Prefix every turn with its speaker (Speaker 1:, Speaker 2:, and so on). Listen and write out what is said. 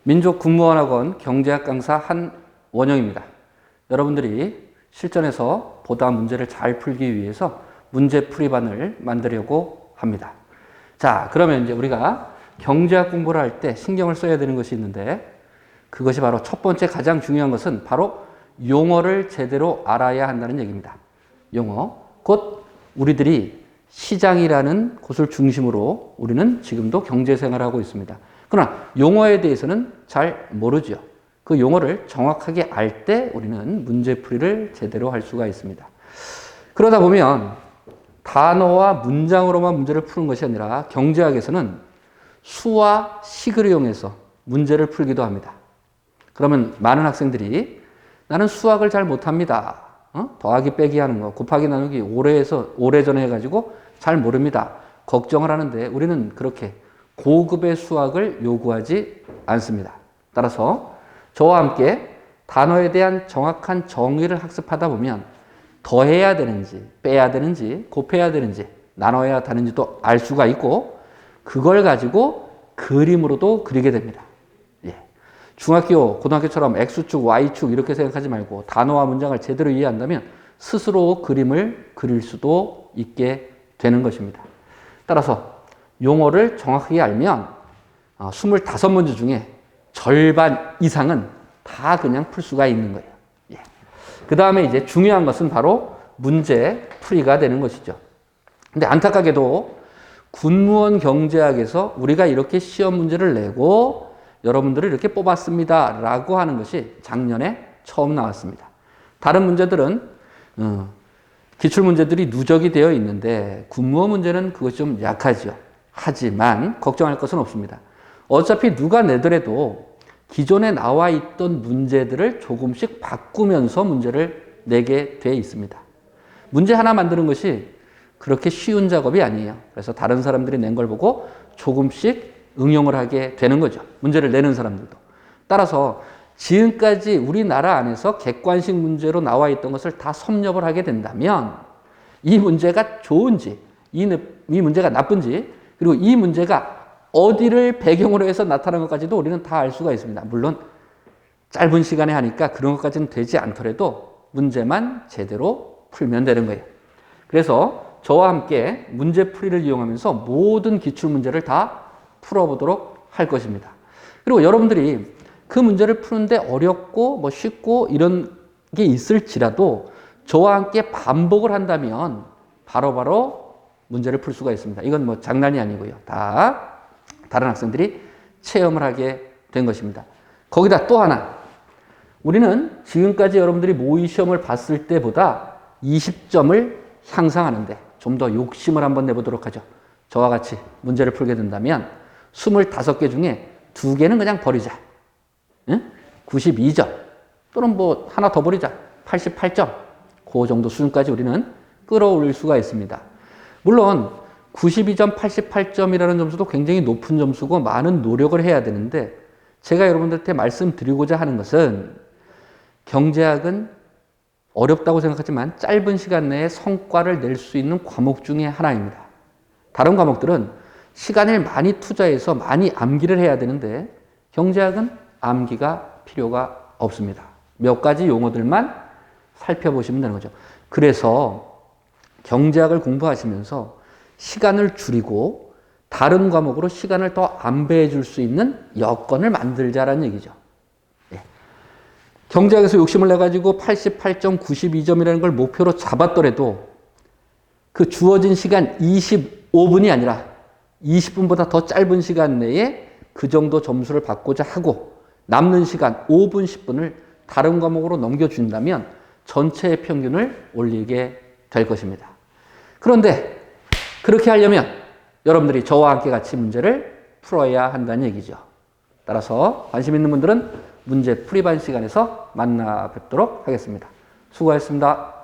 Speaker 1: 민족군무원학원 경제학 강사 한원영입니다. 여러분들이 실전에서 보다 문제를 잘 풀기 위해서 문제풀이반을 만들려고 합니다. 자, 그러면 이제 우리가 경제학 공부를 할 때 신경을 써야 되는 것이 있는데, 그것이 바로 첫 번째 가장 중요한 것은 바로 용어를 제대로 알아야 한다는 얘기입니다. 용어. 곧 우리들이 시장이라는 곳을 중심으로 우리는 지금도 경제생활을 하고 있습니다. 그러나 용어에 대해서는 잘 모르죠. 그 용어를 정확하게 알 때 우리는 문제풀이를 제대로 할 수가 있습니다. 그러다 보면 단어와 문장으로만 문제를 푸는 것이 아니라 경제학에서는 수와 식을 이용해서 문제를 풀기도 합니다. 그러면 많은 학생들이 나는 수학을 잘 못합니다. 더하기 빼기 하는 거, 곱하기 나누기 오래전에 해가지고 잘 모릅니다. 걱정을 하는데 우리는 그렇게 고급의 수학을 요구하지 않습니다. 따라서 저와 함께 단어에 대한 정확한 정의를 학습하다 보면 더해야 되는지, 빼야 되는지, 곱해야 되는지, 나눠야 되는지도 알 수가 있고, 그걸 가지고 그림으로도 그리게 됩니다. 예. 중학교, 고등학교처럼 X축, Y축 이렇게 생각하지 말고 단어와 문장을 제대로 이해한다면 스스로 그림을 그릴 수도 있게 되는 것입니다. 따라서 용어를 정확하게 알면 25문제 중에 절반 이상은 다 그냥 풀 수가 있는 거예요. 예. 그 다음에 이제 중요한 것은 바로 문제 풀이가 되는 것이죠. 근데 안타깝게도 군무원 경제학에서 우리가 이렇게 시험 문제를 내고 여러분들을 이렇게 뽑았습니다 라고 하는 것이 작년에 처음 나왔습니다. 다른 문제들은 기출문제들이 누적이 되어 있는데 군무원 문제는 그것이 좀 약하죠. 하지만 걱정할 것은 없습니다. 어차피 누가 내더라도 기존에 나와 있던 문제들을 조금씩 바꾸면서 문제를 내게 돼 있습니다. 문제 하나 만드는 것이 그렇게 쉬운 작업이 아니에요. 그래서 다른 사람들이 낸 걸 보고 조금씩 응용을 하게 되는 거죠. 문제를 내는 사람들도. 따라서 지금까지 우리나라 안에서 객관식 문제로 나와 있던 것을 다 섭렵을 하게 된다면 이 문제가 좋은지, 이 문제가 나쁜지, 그리고 이 문제가 어디를 배경으로 해서 나타난 것까지도 우리는 다 알 수가 있습니다. 물론 짧은 시간에 하니까 그런 것까지는 되지 않더라도 문제만 제대로 풀면 되는 거예요. 그래서 저와 함께 문제풀이를 이용하면서 모든 기출문제를 다 풀어보도록 할 것입니다. 그리고 여러분들이 그 문제를 푸는데 어렵고 쉽고 이런 게 있을지라도 저와 함께 반복을 한다면 바로바로 문제를 풀 수가 있습니다. 이건 장난이 아니고요. 다 다른 학생들이 체험을 하게 된 것입니다. 거기다 또 하나, 우리는 지금까지 여러분들이 모의 시험을 봤을 때보다 20점을 향상하는데 좀 더 욕심을 한번 내보도록 하죠. 저와 같이 문제를 풀게 된다면 25개 중에 2개는 그냥 버리자. 92점 또는 하나 더 버리자. 88점. 그 정도 수준까지 우리는 끌어올릴 수가 있습니다. 물론 92점, 88점이라는 점수도 굉장히 높은 점수고 많은 노력을 해야 되는데, 제가 여러분들한테 말씀드리고자 하는 것은 경제학은 어렵다고 생각하지만 짧은 시간 내에 성과를 낼 수 있는 과목 중에 하나입니다. 다른 과목들은 시간을 많이 투자해서 많이 암기를 해야 되는데 경제학은 암기가 필요가 없습니다. 몇 가지 용어들만 살펴보시면 되는 거죠. 그래서 경제학을 공부하시면서 시간을 줄이고 다른 과목으로 시간을 더 안배해 줄 수 있는 여건을 만들자라는 얘기죠. 예. 경제학에서 욕심을 내가지고 88점, 92점이라는 걸 목표로 잡았더라도 그 주어진 시간 25분이 아니라 20분보다 더 짧은 시간 내에 그 정도 점수를 받고자 하고 남는 시간 5분, 10분을 다른 과목으로 넘겨준다면 전체의 평균을 올리게 될 것입니다. 그런데 그렇게 하려면 여러분들이 저와 함께 같이 문제를 풀어야 한다는 얘기죠. 따라서 관심 있는 분들은 문제 풀이반 시간에서 만나 뵙도록 하겠습니다. 수고하셨습니다.